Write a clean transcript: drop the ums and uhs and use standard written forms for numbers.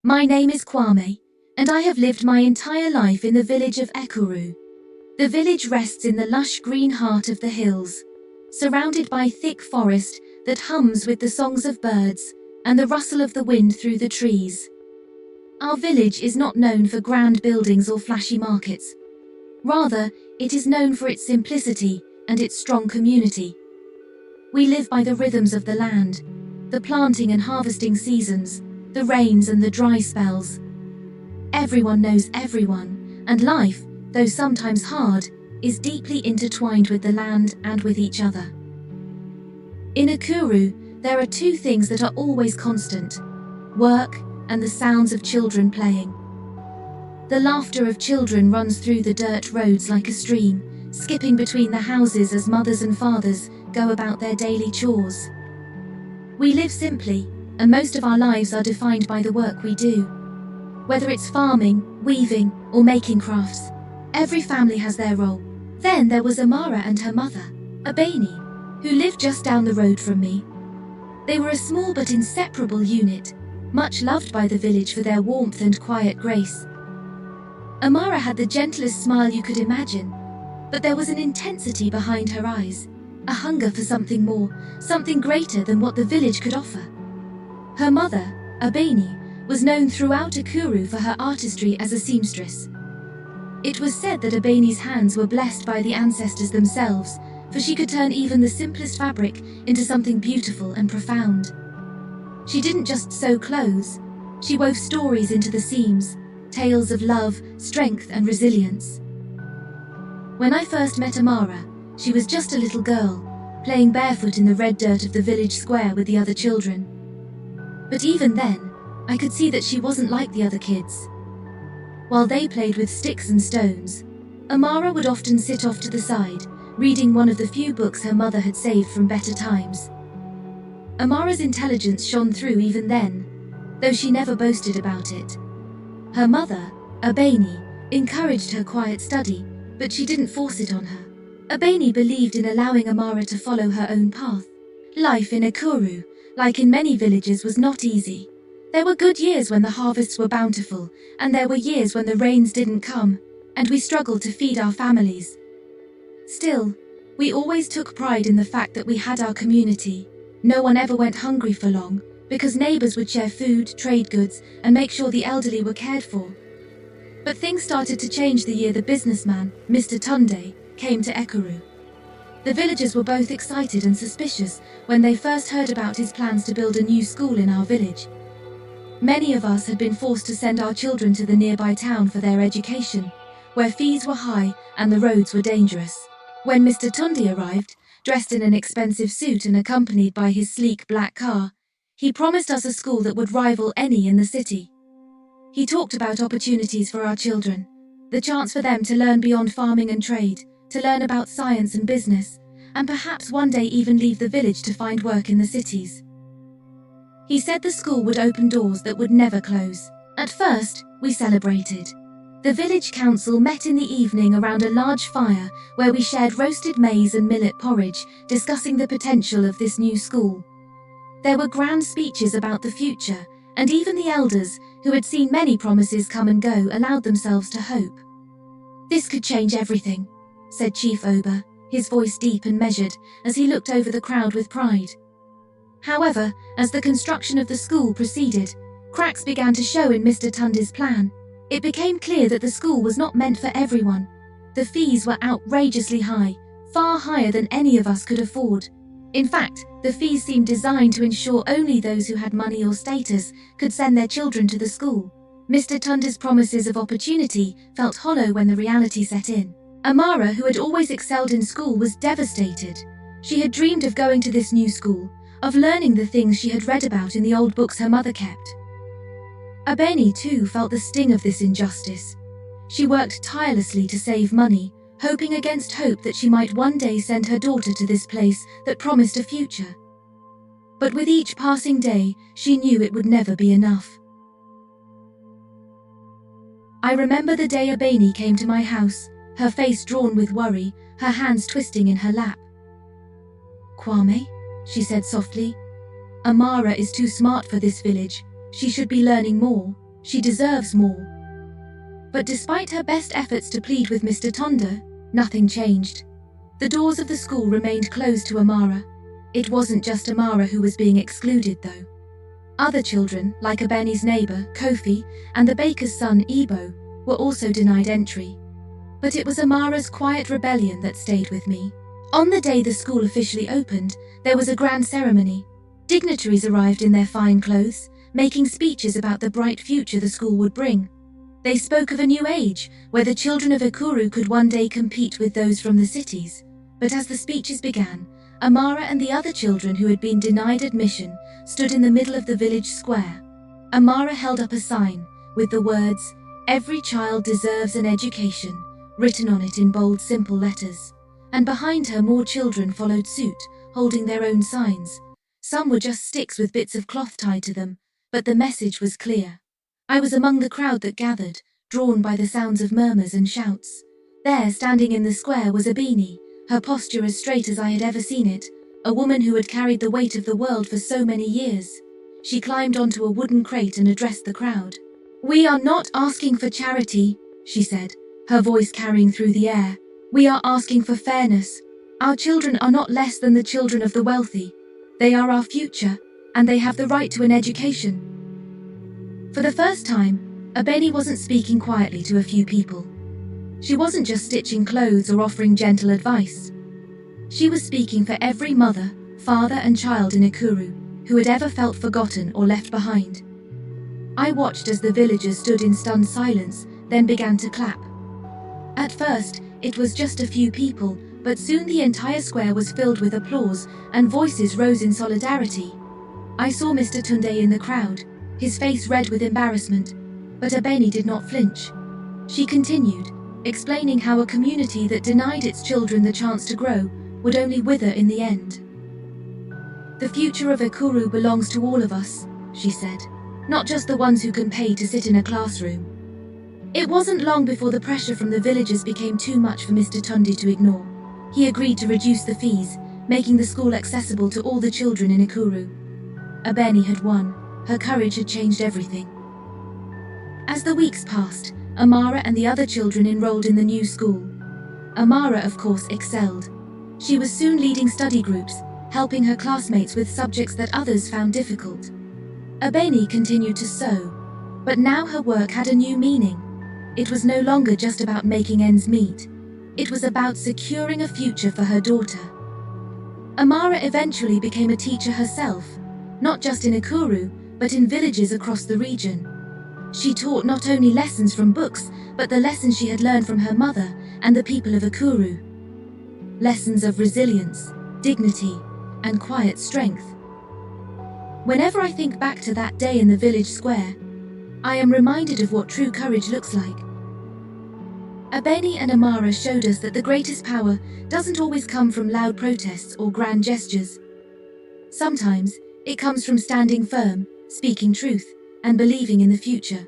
My name is Kwame, and I have lived my entire life in the village of Ekuru. The village rests in the lush green heart of the hills, surrounded by thick forest that hums with the songs of birds and the rustle of the wind through the trees. Our village is not known for grand buildings or flashy markets. Rather, it is known for its simplicity and its strong community. We live by the rhythms of the land, the planting and harvesting seasons, the rains and the dry spells. Everyone knows everyone, and life, though sometimes hard, is deeply intertwined with the land and with each other. In Ekuru, there are two things that are always constant: work and the sounds of children playing. The laughter of children runs through the dirt roads like a stream, skipping between the houses as mothers and fathers go about their daily chores. We live simply, and most of our lives are defined by the work we do. Whether it's farming, weaving, or making crafts, every family has their role. Then there was Amara and her mother, Abeni, who lived just down the road from me. They were a small but inseparable unit, much loved by the village for their warmth and quiet grace. Amara had the gentlest smile you could imagine, but there was an intensity behind her eyes, a hunger for something more, something greater than what the village could offer. Her mother, Abeni, was known throughout Ekuru for her artistry as a seamstress. It was said that Abeni's hands were blessed by the ancestors themselves, for she could turn even the simplest fabric into something beautiful and profound. She didn't just sew clothes, she wove stories into the seams, tales of love, strength, and resilience. When I first met Amara, she was just a little girl, playing barefoot in the red dirt of the village square with the other children. But even then, I could see that she wasn't like the other kids. While they played with sticks and stones, Amara would often sit off to the side, reading one of the few books her mother had saved from better times. Amara's intelligence shone through even then, though she never boasted about it. Her mother, Abeni, encouraged her quiet study, but she didn't force it on her. Abeni believed in allowing Amara to follow her own path. Life in Ekuru, like in many villages, was not easy. There were good years when the harvests were bountiful, and there were years when the rains didn't come, and we struggled to feed our families. Still, we always took pride in the fact that we had our community. No one ever went hungry for long, because neighbors would share food, trade goods, and make sure the elderly were cared for. But things started to change the year the businessman, Mr. Tunde, came to Ekuru. The villagers were both excited and suspicious when they first heard about his plans to build a new school in our village. Many of us had been forced to send our children to the nearby town for their education, where fees were high and the roads were dangerous. When Mr. Tunde arrived, dressed in an expensive suit and accompanied by his sleek black car, he promised us a school that would rival any in the city. He talked about opportunities for our children, the chance for them to learn beyond farming and trade, to learn about science and business, and perhaps one day even leave the village to find work in the cities. He said the school would open doors that would never close. At first, we celebrated. The village council met in the evening around a large fire where we shared roasted maize and millet porridge, discussing the potential of this new school. There were grand speeches about the future, and even the elders, who had seen many promises come and go, allowed themselves to hope. "This could change everything," said Chief Oba, his voice deep and measured, as he looked over the crowd with pride. However, as the construction of the school proceeded, cracks began to show in Mr. Tunde's plan. It became clear that the school was not meant for everyone. The fees were outrageously high, far higher than any of us could afford. In fact, the fees seemed designed to ensure only those who had money or status could send their children to the school. Mr. Tunde's promises of opportunity felt hollow when the reality set in. Amara, who had always excelled in school, was devastated. She had dreamed of going to this new school, of learning the things she had read about in the old books her mother kept. Abeni, too, felt the sting of this injustice. She worked tirelessly to save money, hoping against hope that she might one day send her daughter to this place that promised a future. But with each passing day, she knew it would never be enough. I remember the day Abeni came to my house, her face drawn with worry, her hands twisting in her lap. "Kwame," she said softly, "Amara is too smart for this village. She should be learning more. She deserves more. But despite her best efforts to plead with Mr. Tonda, nothing changed. The doors of the school remained closed to Amara. It wasn't just Amara who was being excluded, though. Other children, like Abeni's neighbour, Kofi, and the baker's son, Ebo, were also denied entry. But it was Amara's quiet rebellion that stayed with me. On the day the school officially opened, there was a grand ceremony. Dignitaries arrived in their fine clothes, making speeches about the bright future the school would bring. They spoke of a new age, where the children of Ekuru could one day compete with those from the cities. But as the speeches began, Amara and the other children who had been denied admission stood in the middle of the village square. Amara held up a sign with the words, "Every child deserves an education," written on it in bold, simple letters. And behind her more children followed suit, holding their own signs. Some were just sticks with bits of cloth tied to them, but the message was clear. I was among the crowd that gathered, drawn by the sounds of murmurs and shouts. There, standing in the square, was Abeni, her posture as straight as I had ever seen it, a woman who had carried the weight of the world for so many years. She climbed onto a wooden crate and addressed the crowd. "We are not asking for charity," she said, her voice carrying through the air. "We are asking for fairness. Our children are not less than the children of the wealthy. They are our future, and they have the right to an education." For the first time, Abeni wasn't speaking quietly to a few people. She wasn't just stitching clothes or offering gentle advice. She was speaking for every mother, father and child in Ekuru who had ever felt forgotten or left behind. I watched as the villagers stood in stunned silence, then began to clap. At first, it was just a few people, but soon the entire square was filled with applause and voices rose in solidarity. I saw Mr. Tunde in the crowd, his face red with embarrassment, but Abeni did not flinch. She continued, explaining how a community that denied its children the chance to grow would only wither in the end. "The future of Ekuru belongs to all of us," she said, "not just the ones who can pay to sit in a classroom." It wasn't long before the pressure from the villagers became too much for Mr. Tunde to ignore. He agreed to reduce the fees, making the school accessible to all the children in Ekuru. Abeni had won. Her courage had changed everything. As the weeks passed, Amara and the other children enrolled in the new school. Amara, of course, excelled. She was soon leading study groups, helping her classmates with subjects that others found difficult. Abeni continued to sew, but now her work had a new meaning. It was no longer just about making ends meet. It was about securing a future for her daughter. Amara eventually became a teacher herself, not just in Ekuru, but in villages across the region. She taught not only lessons from books, but the lessons she had learned from her mother and the people of Ekuru. Lessons of resilience, dignity, and quiet strength. Whenever I think back to that day in the village square, I am reminded of what true courage looks like. Abeni and Amara showed us that the greatest power doesn't always come from loud protests or grand gestures. Sometimes, it comes from standing firm, speaking truth, and believing in the future.